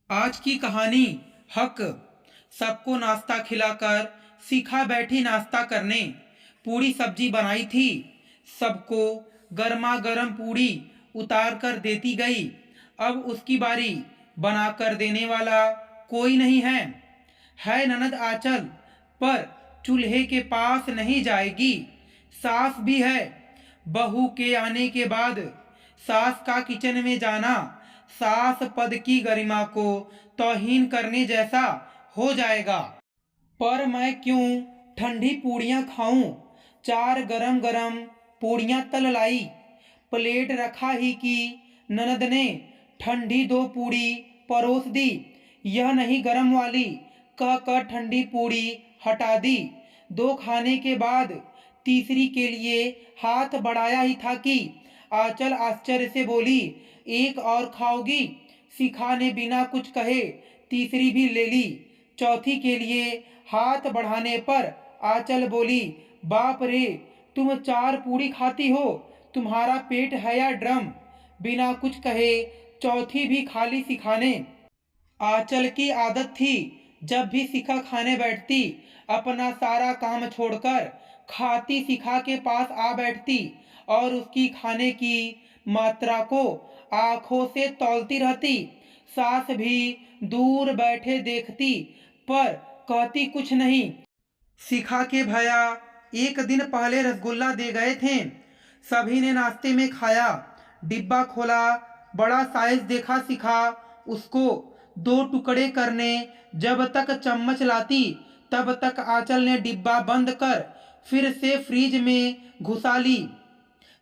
आज की कहानी हक। सबको नाश्ता खिलाकर शिखा बैठी नाश्ता करने। पूरी सब्जी बनाई थी। सबको गर्मा गर्म पूड़ी उतार कर देती गई। अब उसकी बारी। बनाकर देने वाला कोई नहीं है ननद आंचल, पर चूल्हे के पास नहीं जाएगी। सास भी है। बहू के आने के बाद सास का किचन में जाना सास पद की गरिमा को तौहीन करने जैसा हो जाएगा। पर मैं क्यों ठंडी पूड़ियाँ खाऊं? 4 गरम गरम पूड़ियाँ तल लाई। प्लेट रखा ही कि ननद ने ठंडी 2 पूड़ी परोस दी। यह नहीं गरम वाली, कह कर ठंडी पूड़ी हटा दी। 2 खाने के बाद तीसरी के लिए हाथ बढ़ाया ही था कि आंचल आश्चर्य से बोली, एक और खाओगी? शिखा ने बिना कुछ कहे तीसरी भी ले ली। चौथी के लिए हाथ बढ़ाने पर आंचल बोली, बाप रे, तुम 4 पूड़ी खाती हो, तुम्हारा पेट है या ड्रम? बिना कुछ कहे चौथी भी खाली शिखा ने। आंचल की आदत थी, जब भी शिखा खाने बैठती अपना सारा काम छोड़कर खाती शिखा के पास आ बैठती और उसकी खाने की मात्रा को आंखों से तौलती रहती। सास भी दूर बैठे देखती पर कहती कुछ नहीं। शिखा के भैया एक दिन पहले रसगुल्ला दे गए थे। सभी ने नाश्ते में खाया। डिब्बा खोला, बड़ा साइज देखा शिखा उसको 2 टुकड़े करने जब तक चम्मच लाती तब तक आंचल ने डिब्बा बंद कर फिर से फ्रिज में घुसा ली।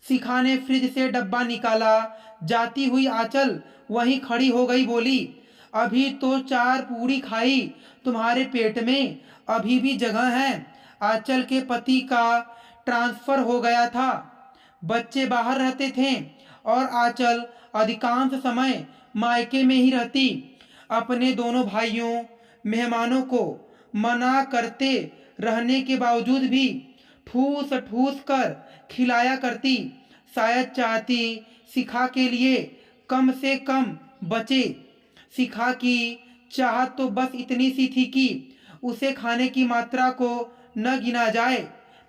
शिखा ने फ्रिज से डब्बा निकाला। जाती हुई आंचल वहीं खड़ी हो गई, बोली, अभी तो 4 पूड़ी खाई, तुम्हारे पेट में अभी भी जगह है। आंचल के पति का ट्रांसफर हो गया था। बच्चे बाहर रहते थे और आंचल अधिकांश समय मायके में ही रहती। अपने दोनों भाइयों मेहमानों को मना करते रहने के बावजूद भी ठूस ठूस कर खिलाया करती। शायद चाहती शिखा के लिए कम से कम बचे। शिखा की चाहत तो बस इतनी सी थी कि उसे खाने की मात्रा को न गिना जाए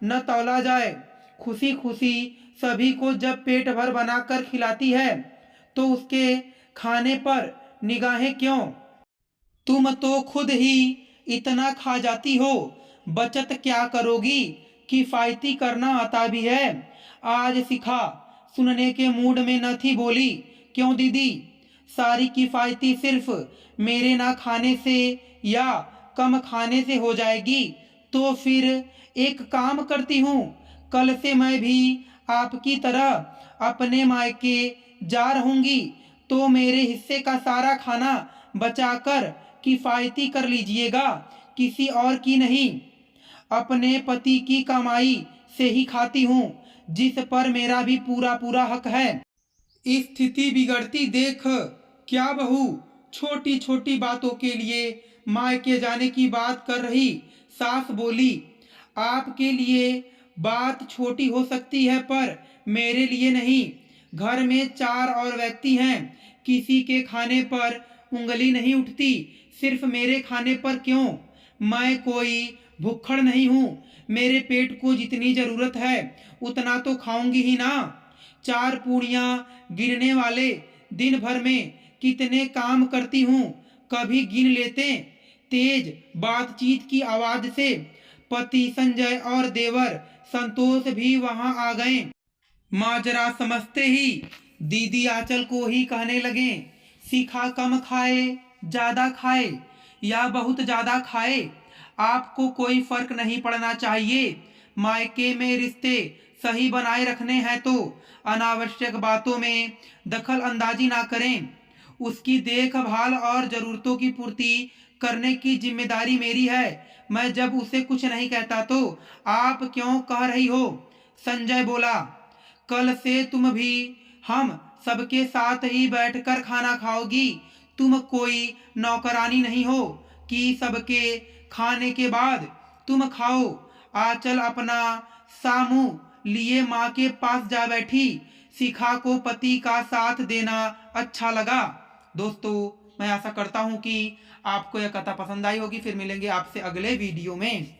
न तौला जाए। खुशी खुशी सभी को जब पेट भर बनाकर खिलाती है तो उसके खाने पर निगाहें क्यों? तुम तो खुद ही इतना खा जाती हो, बचत क्या करोगी? किफायती करना आता भी है। आज शिखा सुनने के मूड में न थी, बोली, क्यों दीदी? सारी किफायती सिर्फ मेरे ना खाने से या कम खाने से हो जाएगी? तो फिर एक काम करती हूँ, कल से मैं भी आपकी तरह अपने मायके जा रहूंगी, तो मेरे हिस्से का सारा खाना बचाकर किफायती कर लीजिएगा, किसी और की नहीं। अपने पति की कमाई से ही खाती हूँ, जिस पर मेरा भी पूरा पूरा हक है। स्थिति बिगड़ती देख क्या बहू छोटी छोटी बातों के लिए मायके जाने की बात कर रही? सास बोली, आपके लिए बात छोटी हो सकती है पर मेरे लिए नहीं। घर में 4 और व्यक्ति हैं, किसी के खाने पर उंगली नहीं उठती, सिर्फ मेरे खाने पर क्यों? मैं कोई भुक्खड़ नहीं हूँ, मेरे पेट को जितनी जरूरत है उतना तो खाऊंगी ही ना। 4 पूड़ियाँ गिनने वाले दिन भर में कितने काम करती हूँ, कभी गिन लेते? तेज बातचीत की आवाज से पति संजय और देवर संतोष भी वहां आ गए। माजरा समझते ही दीदी आंचल को ही कहने लगे, शिखा कम खाए, ज्यादा खाए या बहुत ज्यादा खाए, आपको कोई फर्क नहीं पड़ना चाहिए। मायके में रिश्ते सही बनाए रखने हैं तो अनावश्यक बातों में दखल अंदाजी ना करें। उसकी देखभाल और जरूरतों की पूर्ति करने की जिम्मेदारी मेरी है। मैं जब उसे कुछ नहीं कहता तो आप क्यों कह रही हो? संजय बोला, कल से तुम भी हम सबके साथ ही बैठकर खाना खाओगी। तुम कोई नौकरानी नहीं हो कि सबके खाने के बाद तुम खाओ। आंचल अपना सामू लिए माँ के पास जा बैठी। शिखा को पति का साथ देना अच्छा लगा। दोस्तों, मैं आशा करता हूँ कि आपको यह कथा पसंद आई होगी। फिर मिलेंगे आपसे अगले वीडियो में।